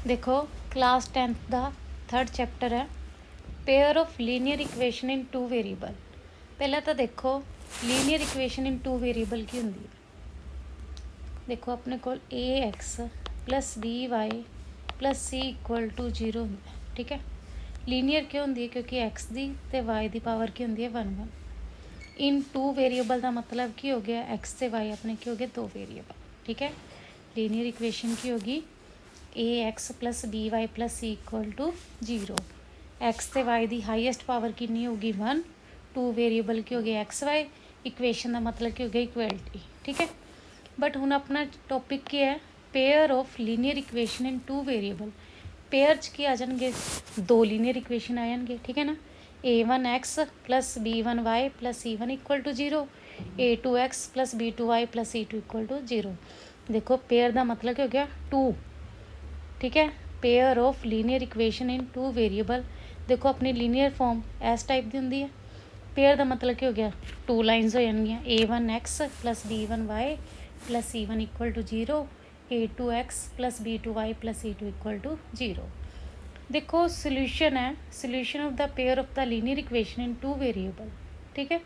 देखो class 10th का 3rd chapter है pair of linear equation in 2 variable. पहला तो देखो लीनियर इक्वेशन इन 2 वेरीएबल की होंगी है। देखो अपने को a x plus b y plus c equal to 0 होंगे, ठीक है। लीनियर क्यों होंगी है क्योंकि एक्स दी ते वाई दी पावर की होंगी है 1 1। इन 2 वेरीएबल का मतलब की हो गया एक्स ते वाई अपने की हो गए 2 वेरीएबल, ठीक है। लीनियर इक्वेशन की होगी a x plus b y plus c equal to 0। X ते वाई दी हाईएस्ट पावर कितनी होगी 1। 2 वेरीएबल की होगी एक्स वाई। इक्वेशन का मतलब की हो गया इक्वलिटी, ठीक है। बट हुण अपना टॉपिक क्या है pair of linear equation in 2 variable. Pair च की आ जाएंगे 2 लीनियर इक्वेशन आ जाएंगे, ठीक है ना। a1x plus b1y plus c1 equal to 0, a2x plus b2y plus c2 equal to 0। देखो पेयर का मतलब क्या हो गया 2, ठीक है। Pair of linear equation in 2 variable. देखो अपनी लीनियर फॉर्म इस टाइप की होंगी है। पेयर का मतलब क्या हो गया 2 लाइनस हो जाएंगियां a1x plus b1y plus c1 equal to 0, a2x plus b2y plus c2 equal to 0। देखो सोल्यूशन है solution of the pair of the linear equation in 2 variable, ठीक है।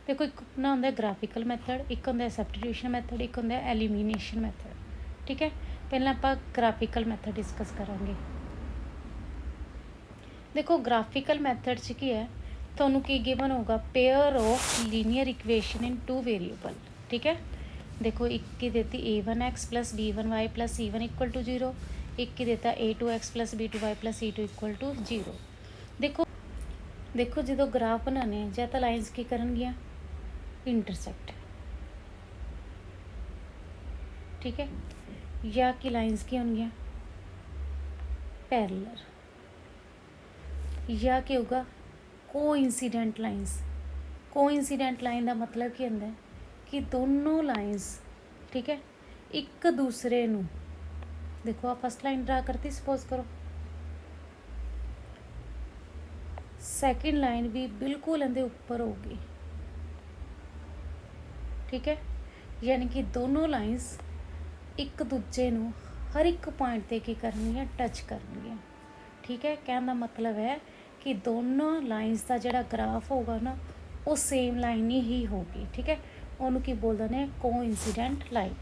देखो एक अपना होंगे ग्राफिकल मैथड, एक होंगे सबस्टिट्यूशन मैथड, एक होंगे एलिमिनेशन मैथड, ठीक है। पहला आप ग्राफिकल मैथड डिस्कस करांगे। देखो ग्राफिकल मैथड च की है थोनों की गिवन होगा pair of linear equation in 2 variable, ठीक है। देखो एक की देती a1x plus b1y plus c1 equal to 0, एक की देता a2x plus b2y plus c2 equal to 0। देखो देखो जो ग्राफ बनाने या तो लाइन्स की करनगियां इंटरसेक्ट, ठीक है, या कि लाइन्स की होंगियां पैरेलल, या कि होगा कोइंसीडेंट लाइन्स। कोइंसीडेंट लाइन का मतलब की होंदा है कि दोनों लाइन्स, ठीक है, एक दूसरे नू देखो आप फर्स्ट लाइन ड्रा करती सपोज करो, सैकेंड लाइन भी बिल्कुल इहदे उपर होगी, ठीक है। यानी कि दोनों लाइन्स एक दूजे नू हर एक पॉइंट ते की करनगियां टच करनगियां, ठीक है। कहने का मतलब है कि दोनों लाइन्स का जिहड़ा ग्राफ होगा ना वो सेम लाइन ही होगी, ठीक है। उन्होंने की बोलते हैं कोइंसीडेंट लाइन।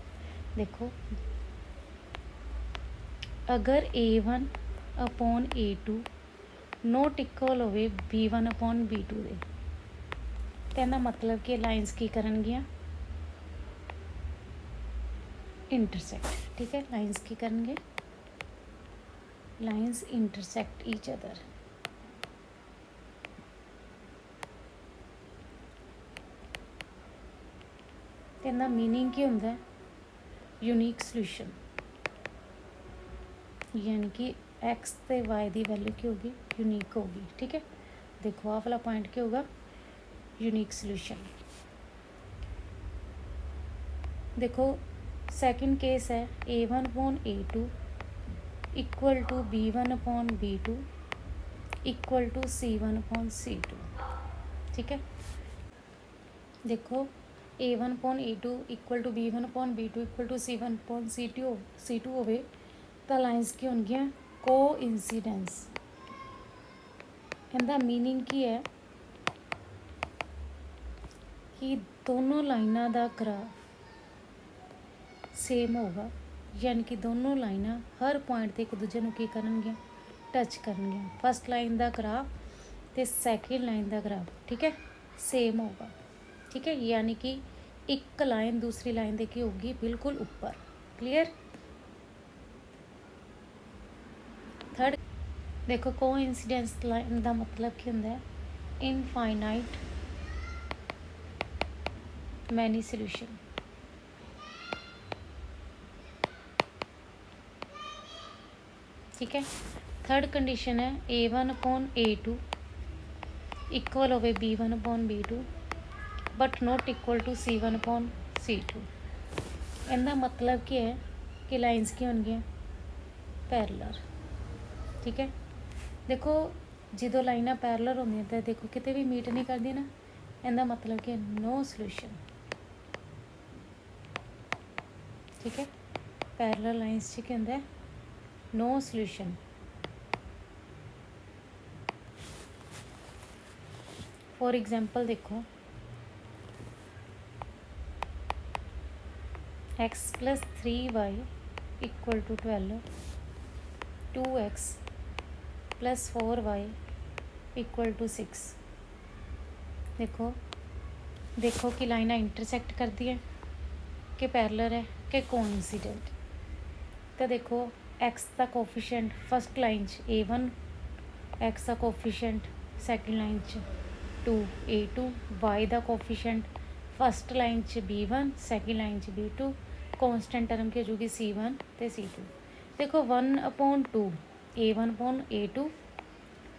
देखो अगर a1 upon a2 note equal होवे b1 अपॉन b2 दे, कहना मतलब कि लाइन्स की करनगियां इंटरसेक्ट, ठीक है। लाइन्स की करेंगे लाइन्स इंटरसेक्ट ईच अदर। कहना मीनिंग की होंदा है यूनीक सोल्यूशन, यानी कि एक्स ते वाई दी वैल्यू की होगी यूनीक होगी, ठीक है। देखो आ वाला पॉइंट क्या होगा यूनीक सोल्यूशन। देखो सेकंड केस है a1 upon a2 equal to b1 upon b2 equal to c1 upon c2, ठीक है। देखो a1 upon a2 equal to b1 upon b2 equal to c1 upon c2 होवे तो lines की होंगियां को incidence. इनका मीनिंग की है कि दोनों लाइनों का ग्राफ सेम होगा, यानी कि दोनों लाइनां हर पॉइंट ते एक दूजे नूं की करनगियां टच करनगियां। फर्स्ट लाइन का ग्राफ तो सैकेंड लाइन का ग्राफ, ठीक है, सेम होगा, ठीक है। यानी कि एक लाइन दूसरी लाइन दे की होगी बिल्कुल ऊपर। क्लीयर। थर्ड देखो कोइंसीडेंस लाइन का मतलब की होंदा है इनफाइनाइट मैनी सोल्यूशन, ठीक है। थर्ड कंडीशन है a1 अपॉन a2 इक्वल होवे b1 upon b2 but not equal to c1 upon c2। इनका मतलब क्या है कि लाइन्स की होंगी पैरेलल, ठीक है। देखो जो लाइना पैरेलल होंदियां तो देखो किते भी मीट नहीं करदी ना, इनका मतलब कि नो सोल्यूशन, ठीक है। पैरेलल लाइन्स च क्या होंदा है नो सोल्यूशन। फॉर एग्जाम्पल देखो x plus 3y equal to 12, 2x plus 4y equal to 6। देखो देखो कि लाइनां इंटरसैक्ट करदी है कि पैरेलल है कि कोइंसिडेंट। तो देखो x का coefficient first line a1, x का coefficient second line 2 a2, y का coefficient first line b1, second line b2, constant term की हो जाएगी c1 तो c2। देखो 1/2 a1/a2,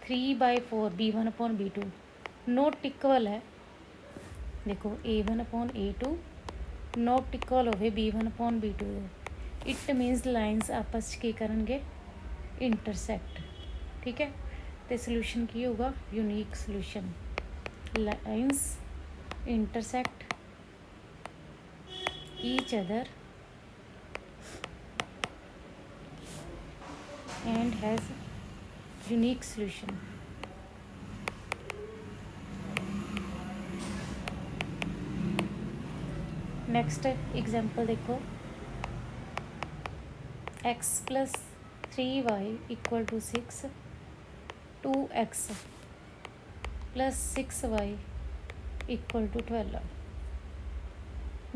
3/4 b1/b2 नॉट इक्वल है। देखो a1/a2 नॉट इक्वल हो b1/b2। इट मीनस लाइन्स आपस की करनगे इंटरसैक्ट। ठीक है, तो सोल्यूशन की होगा unique solution. Lines intersect each other and has unique solution। Next example देखो x plus 3y equal to 6, 2x plus 6y equal to 12।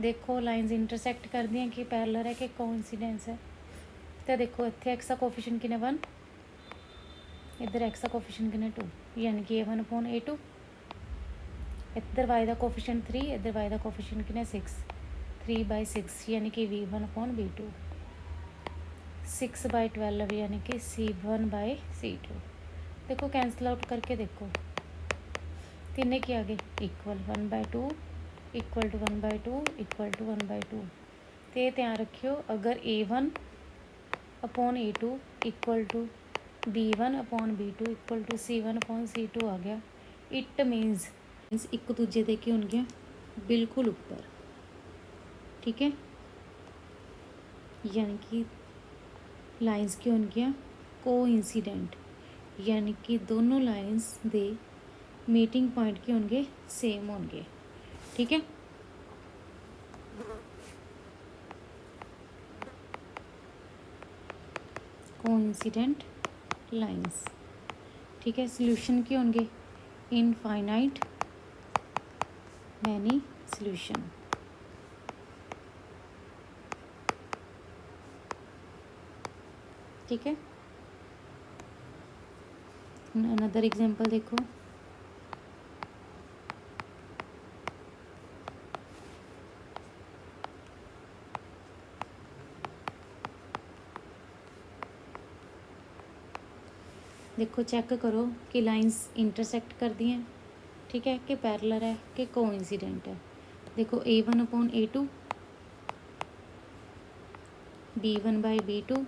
देखो लाइन्स इंटरसैक्ट कर दी कि पैरेलल है कि कोइंसिडेंस है। तो देखो इतने x का कोफिशिएंट किन्ने 1, इधर x का कोफिशिएंट किन्ने 2, यानी कि a1/a2। इधर y का कोफिशिएंट 3, इधर y का कोफिशिएंट किन्ने 6, 3/6 यानी कि v1/v2। 6/12 यानी कि c1/c2। देखो कैंसिल आउट करके देखो किन्ने की आगे equal 1/2 equal to 1/2 equal to 1/2। तो ध्यान रखियो अगर a1/a2 equal to b1/b2 equal to c1/c2 आ गया, इट मीनस एक दूजे दे के होंगे बिल्कुल ऊपर। ठीक है, यानी कि लाइन्स की होंगे कोइंसिडेंट, यानी कि दोनों लाइन्स दे मीटिंग पॉइंट के होंगे सेम होंगे। ठीक है, कोइंसिडेंट लाइन्स। ठीक है, सोल्यूशन के होंगे इनफाइनाइट मैनी सोल्यूशन। ठीक है, अनदर एग्जांपल देखो देखो चेक करो कि लाइंस इंटरसेक्ट कर दी हैं। ठीक है, कि पैरेलल है कि कोइंसिडेंट है। देखो a1/a2 b1/b2।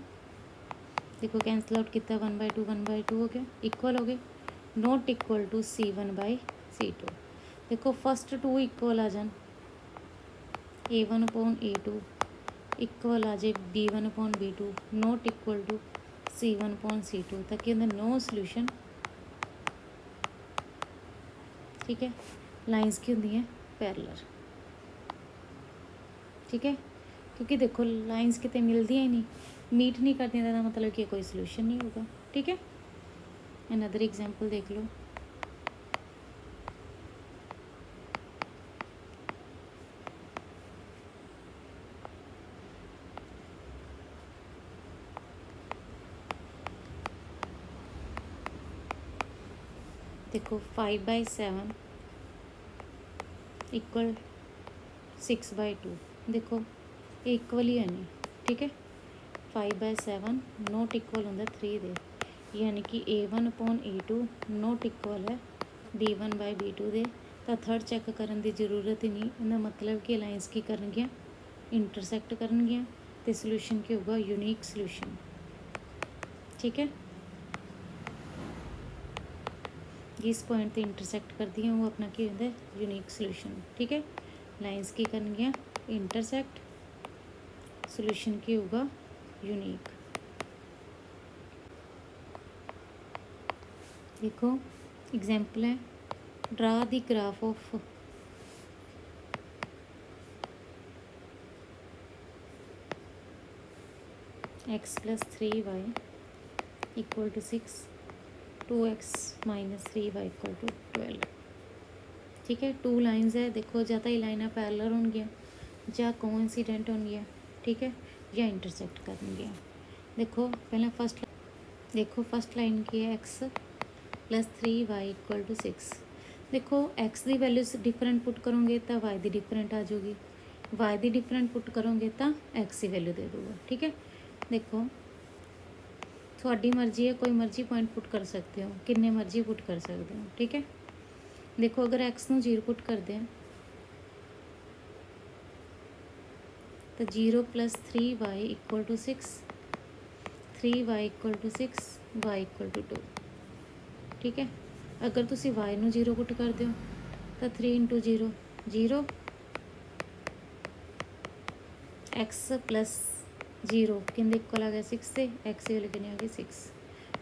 देखो कैंसिल आउट कितना 1/2 1/2 हो गया, इक्वल हो गए, नॉट इक्वल टू c1/c2। देखो फर्स्ट टू इक्वल आ जान, a1/a2 इक्वल आ जाए b1/b2 not equal to c1/c2, ताकि अंदर नो सोल्यूशन। ठीक है, लाइंस की होंगी हैं पैरेलल। ठीक है, क्योंकि देखो लाइंस कितने मिलती ही नहीं, मीट नहीं करती, तो मतलब कि कोई सोल्यूशन नहीं होगा। ठीक है, अनदर एग्जांपल देख लो। देखो 5/7 इक्वल 6/2। देखो इक्वल ही है नहीं। ठीक है, 5/7 नॉट इक्वल होंगे 3 दे, यानी कि a1/a2 नॉट इक्वल है b1/b2 दे। तो थर्ड चैक करने की जरूरत ही नहीं, इनका मतलब कि लाइन्स की करनगियाँ इंटरसैक्ट करनगियाँ, तो सोल्यूशन की होगा यूनीक सोल्यूशन। ठीक है, जिस पॉइंट पर इंटरसैक्ट करती हैं वो अपना की होता है यूनीक सोल्यूशन। ठीक है, लाइन्स की करनगियाँ इंटरसैक्ट, सोल्यूशन की होगा यूनीक। देखो एग्जाम्पल है, draw the graph of x + 3y = 6, 2x - 3y = 12। ठीक है, 2 ਲਾਈਨਸ ਹੈ। ਦੇਖੋ ਜਾਂ ਤਾਂ ਇਹ ਲਾਈਨਾਂ ਪੈਰਲਲ ਹੋਣਗੀਆਂ ਜਾਂ ਕੋਇਨਸੀਡੈਂਟ ਹੋਣਗੀਆਂ, ਠੀਕ ਹੈ, ਜਾਂ ਇੰਟਰਸੈਕਟ ਕਰਨਗੀਆਂ। ਦੇਖੋ ਪਹਿਲਾਂ ਫਸਟ ਲਾਈਨ ਕੀ ਹੈ, x + 3y = 6। ਦੇਖੋ x ਦੀ ਵੈਲਿਊ ਡਿਫਰੈਂਟ ਪੁੱਟ ਕਰੋਗੇ ਤਾਂ y ਦੀ ਡਿਫਰੈਂਟ ਆ ਜਾਊਗੀ, y ਦੀ ਡਿਫਰੈਂਟ ਪੁੱਟ ਕਰੋਗੇ ਤਾਂ x ਦੀ ਵੈਲਿਊ ਦੇ ਦੂਗਾ। ਠੀਕ ਹੈ, ਦੇਖੋ ਤੁਹਾਡੀ ਮਰਜ਼ੀ ਹੈ, ਕੋਈ ਮਰਜ਼ੀ ਪੁਆਇੰਟ ਪੁੱਟ ਕਰ ਸਕਦੇ ਹੋ, ਕਿੰਨੇ ਮਰਜ਼ੀ ਪੁੱਟ ਕਰ ਸਕਦੇ ਹੋ। ਠੀਕ ਹੈ, ਦੇਖੋ ਅਗਰ x ਨੂੰ 0 ਪੁੱਟ ਕਰਦੇ ਹਾਂ ਤਾਂ 0 + 3y = 6, 3y = 6, y = 2। ਠੀਕ ਹੈ, ਅਗਰ ਤੁਸੀਂ y ਨੂੰ 0 ਪੁੱਟ ਕਰਦੇ ਹੋ ਤਾਂ 3 × 0 0, x + 0 ਕਿੰਨੇ ਇਕੁਅਲ ਆ ਗਿਆ 6 ਤੇ x ਦੀ ਵੈਲਿਊ ਕਿੰਨੀ ਆ ਗਈ 6।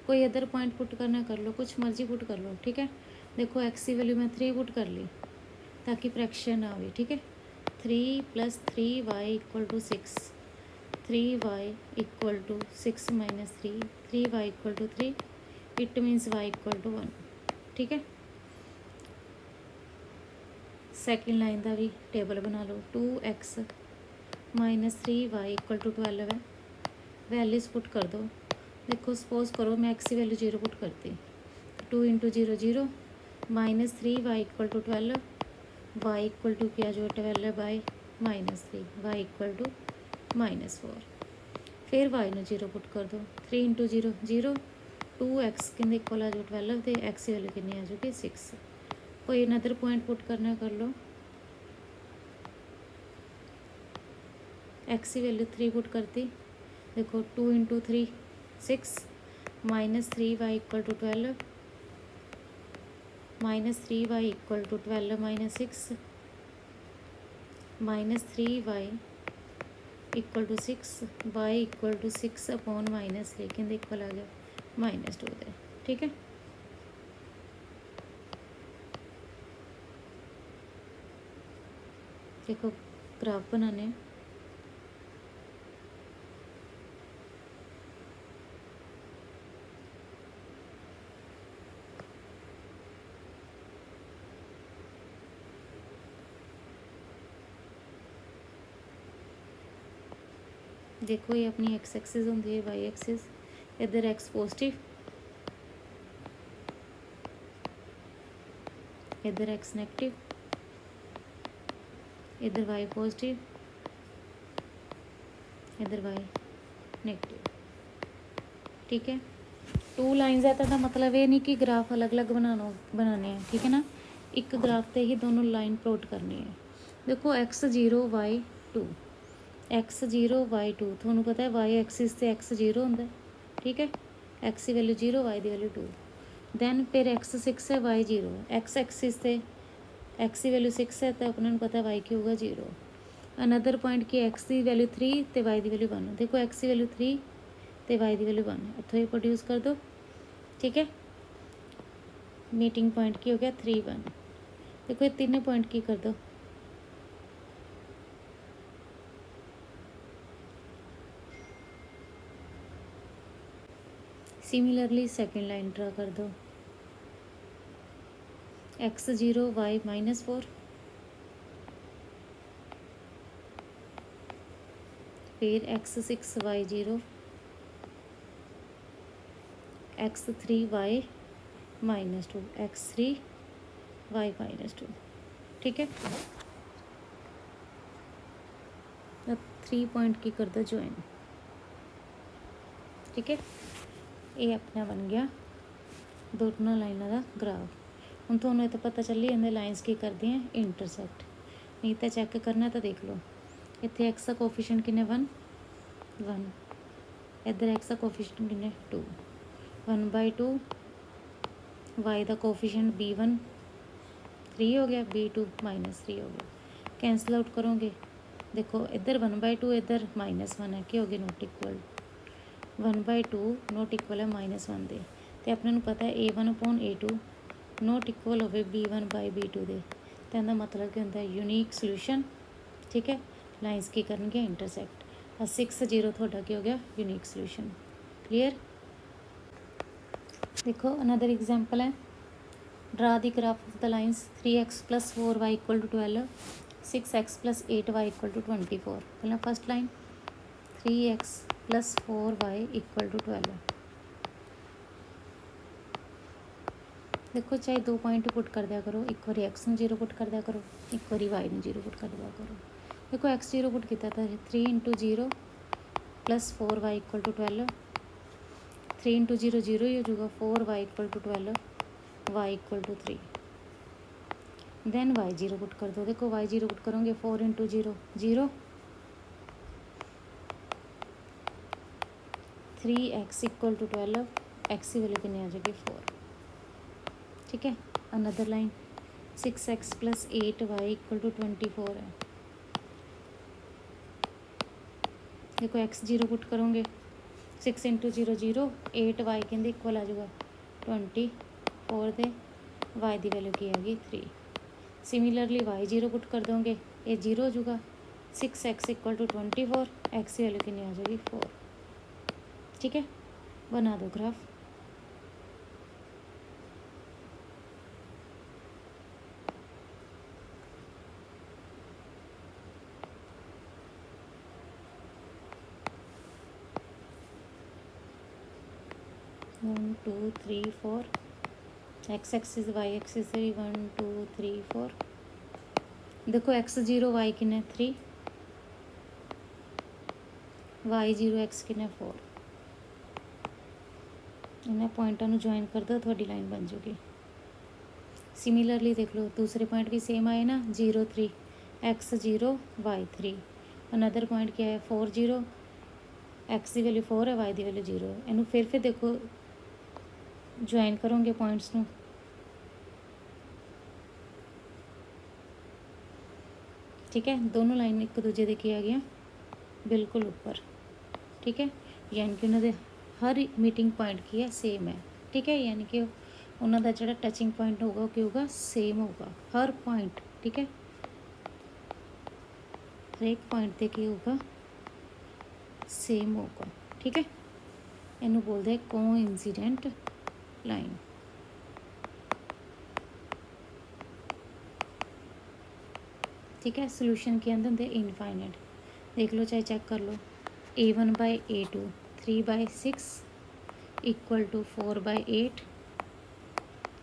ਕੋਈ ਅਦਰ ਪੁਆਇੰਟ ਪੁੱਟ ਕਰਨਾ ਕਰ ਲਓ, ਕੁਛ ਮਰਜ਼ੀ ਪੁੱਟ ਕਰ ਲਓ। ਠੀਕ ਹੈ, देखो x की वैल्यू मैं 3 पुट कर ली ताकि फ्रैक्शन आवे। ठीक है, 3 + 3y = 6, 3y = 6 - 3, 3y = 3, it means y = 1। ठीक है, सैकेंड लाइन का भी टेबल बना लो। 2x - 3y = 12 है, वैल्यूज पुट कर दो। देखो सपोज करो मैं x की वैल्यू 0 पुट करती, 2 × 0 0, -3y = 12, y = क्या जो 12/-3, y = -4। फिर y ਨੂੰ 0 पुट कर दो, 3 × 0 0, 2x किंदे इक्वल आ जाओ 12 तो x की वैल्यू कितनी आ जाएगी 6। कोई अनदर पॉइंट पुट करना कर लो, x की वैल्यू 3 पुट करती। देखो 2 × 3 6, -3y = 12, -3y = 12 - 6, -3y = 6, y = 6/-3 किंदे equal आ गया -2 दे। ठीक है, देखो ग्राफ बनाने हैं। देखो ये अपनी एक्स एक्सिस होंगी है, वाई एक्सिस, इधर एक्स पॉजिटिव, इधर एक्स नेगेटिव, इधर वाई पॉजिटिव, इधर वाई नेगेटिव। ठीक है, 2 लाइन्स है तो मतलब ये नहीं कि ग्राफ अलग अलग बनाने हैं। ठीक है ना, एक ग्राफ से ही दोनों लाइन प्लॉट करनी है। देखो x 0 y 2, x 0 y 2, थोनों पता है वाई एक्सिस से x 0 होंगे। ठीक है, x की वैल्यू 0, y की वैल्यू 2। दैन फिर x 6 है, y 0 है। x एक्सिस से x की वैल्यू 6 है तो अपने पता है y की होगा 0। अनदर पॉइंट की x की वैल्यू 3 तो y की वैल्यू 1। देखो x की वैल्यू 3 तो y की वैल्यू 1, इतों ही प्रोड्यूस कर दो। ठीक है, मीटिंग पॉइंट की हो गया 3 1। देखो ये 3 पॉइंट की कर दो, सिमिलरली सेकेंड लाइन ड्रा कर दो, x 0 y -4, फिर x 6 y 0, x 3 y -2, x 3 y -2। ठीक है, 3 पॉइंट की कर दो ज्वाइन। ठीक है, ये अपना बन गया दोनों लाइनों का ग्राफ। ਹੁਣ ਤੁਹਾਨੂੰ ਇਹ ਤਾਂ ਪਤਾ ਚੱਲੀ ਜਾਂਦੇ ਲਾਈਨਸ ਕੀ ਕਰਦੀਆਂ ਇੰਟਰਸੈਕਟ, ਨਹੀਂ ਤਾਂ ਚੈੱਕ ਕਰਨਾ ਤਾਂ ਦੇਖ ਲਓ। ਇੱਥੇ x ਦਾ ਕੋਫੀਸ਼ੀਐਂਟ ਕਿੰਨੇ 1 1, ਇੱਧਰ x ਦਾ ਕੋਫੀਸ਼ੀਐਂਟ ਕਿੰਨੇ 2, 1/2, y ਦਾ ਕੋਫੀਸ਼ੀਐਂਟ b1 3 ਹੋ ਗਿਆ, b2 -3 ਹੋ ਗਿਆ। कैंसल आउट करोगे, देखो इधर 1/2, इधर -1 है, क्या हो गया नॉट इक्वल, 1/2 नॉट इक्वल है -1 दे। तो अपने पता है A1/A2 नॉट इक्वल होवे B1/B2 दे, तो इहदा मतलब क्या होंदा है यूनीक सोल्यूशन। ठीक है, लाइन्स की करनगे इंटरसैक्ट। 6 0 थोड़ा क्या हो गया यूनीक सोल्यूशन। क्लीयर। देखो अनदर एग्जाम्पल है, draw the graph of the lines 3x + 4y = 12, 6x + 8y = 24। पहला फर्स्ट लाइन 3x + 4y = 12। देखो चाहे 2 पॉइंट पुट कर दिया करो, एक बार एक्स में 0 पुट कर दिया करो, एक बार वाई में 0 पुट कर दिया करो। देखो x 0 पुट किया था 3 × 0 + 4y = 12, 3 × 0 0 ही हो जाएगा, 4y = 12, y = 3। Then y 0 put कर दो। देखो y 0 पुट करोगे 4 × 0 0, 3x = 12, x की वैल्यू कितनी आ जाएगी 4। ठीक है, अनदर लाइन 6x + 8y = 24 है। देखो x 0 पुट करोगे 6 × 0 0, 8y कहते इक्वल आ जाएगा 24 दे, y की वैल्यू की हैगी 3। सिमिलरली y 0 पुट कर दोगे ये 0 हो जाएगा, 6x = 24, x की वैल्यू कितनी आ जाएगी 4। ठीक है, बना दो graph. One two three four, X axis Y axis 1 2 3 4। देखो x 0 y किन्ने 3, y 0 x किन्ने 4। इन्हें पॉइंटा ज्वाइन कर दो, थोड़ी लाइन बन जाएगी। सिमिलरली देख लो दूसरे पॉइंट भी सेम आए ना, 0 3, x 0 y 3। अनदर पॉइंट क्या है 4 0, x की वैल्यू 4 है, y की वैल्यू 0 है। इनू फिर देखो ज्वाइन करोगे पॉइंट्स नू, ठीक है, दोनों लाइन एक दूजे दे की आ गई बिल्कुल ऊपर। ठीक है, यानी कि उन्होंने हर मीटिंग पॉइंट की है सेम है। ठीक है, यानी कि उन्होंने जो टचिंग पॉइंट होगा क्या होगा सेम होगा हर पॉइंट। ठीक है, हर एक पॉइंट पे क्या होगा सेम होगा। ठीक है, इनू बोलते हैं कोइंसिडेंट लाइन। ठीक है, सोल्यूशन के अंदर होंगे इनफाइनाइट। देख लो चाहे चेक कर लो, A1/A2 3/6 = 4/8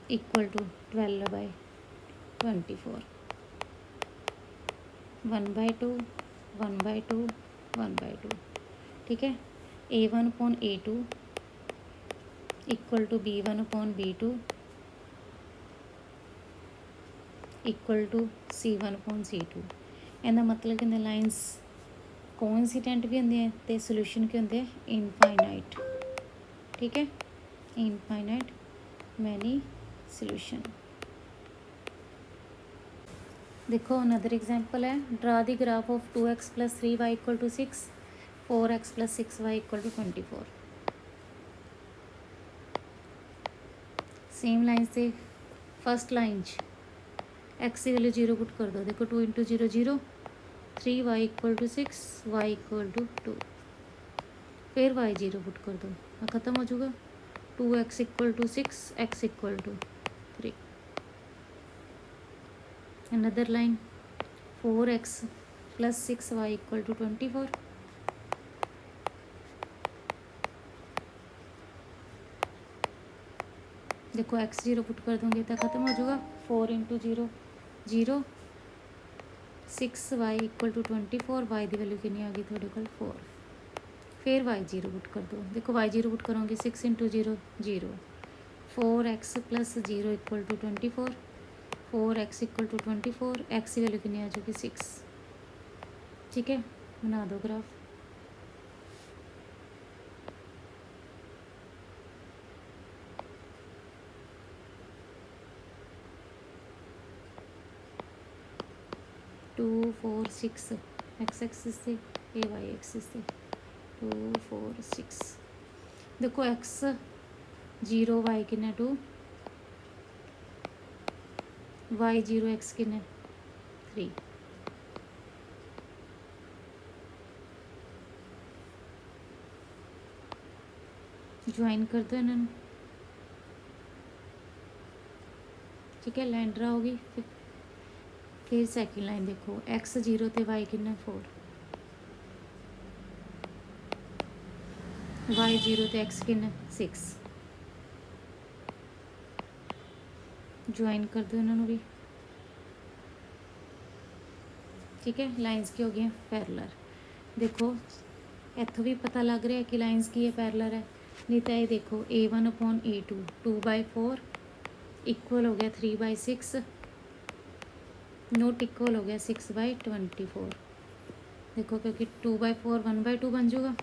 = 12/24, 1/2 1/2 1/2। ठीक है, A1/A2 = B1/B2 = C1/C2। ਇਹਦਾ मतलब कि लाइन्स कोइंसिडेंट भी होंगे तो सोल्यूशन के होंगे इनफाइनाइट। ठीक है, इनफाइनाइट मैनी सोल्यूशन। देखो अनदर एग्जांपल है, draw the graph of 2x + 3y = 6, 4x + 6y = 24। Same line से फर्स्ट लाइन एक्स की वैल्यू 0 पुट कर दो। देखो 2 × 0 0, 3y = 6, y = 2। फिर y 0 पुट कर दो, ख़त्म हो जाएगा। 2x = 6, x = 3। Another line 4x + 6y = 24। देखो x 0 पुट कर दोगे तो ख़त्म हो जाएगा। 4 × 0 0, 6y = 24, y की वैल्यू कितनी आ गई थोड़े को 4। फिर y 0 पुट कर दो। देखो y 0 पुट करोगे 6 × 0 0, 4x + 0 = 24, 4x = 24, x की वैल्यू कितनी आ जाएगी 6। ठीक है, बना दो ग्राफ। टू 4 6 एक्स एक्सिस से ए वाई एक्सिस से 2 4 6। देखो एक्स 0 y किन्ना 2, y 0 x किन्ना 3। ज्वाइन कर दो इन्होंने, ठीक है। लाइन ड्रा होगी। फिर सैकेंड लाइन देखो, x 0 तो y किन्ना 4, y 0 तो x किन्ना 6। ज्वाइन कर दो इन्होंने भी, ठीक है। लाइन्स की हो गई पैरेलल। देखो इत्थों भी पता लग रहा है कि लाइन्स की है, पैरेलल है। नहीं तो ये देखो A1/A2 2/4 इक्वल हो गया 3/6, नोट इक्वल हो गया 6/24। देखो क्योंकि 2/4 1/2 बन जाएगा,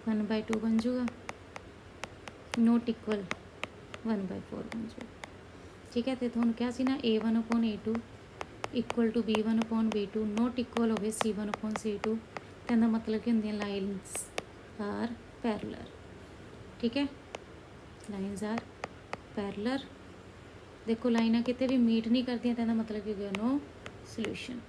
1/2 बन जाएगा, नोट इक्वल 1/4 बन जाएगा, ठीक है। तो थोड़ा क्या सी ना A1/A2 equal to B1/B2 note equal हो गए C1/C2। कहना मतलब कि होंगे लाइन्स आर पैरेलल, ठीक है। Lines are parallel. देखो लाइना कितने भी मीट नहीं करती, कहना मतलब कि नो सोल्यूशन।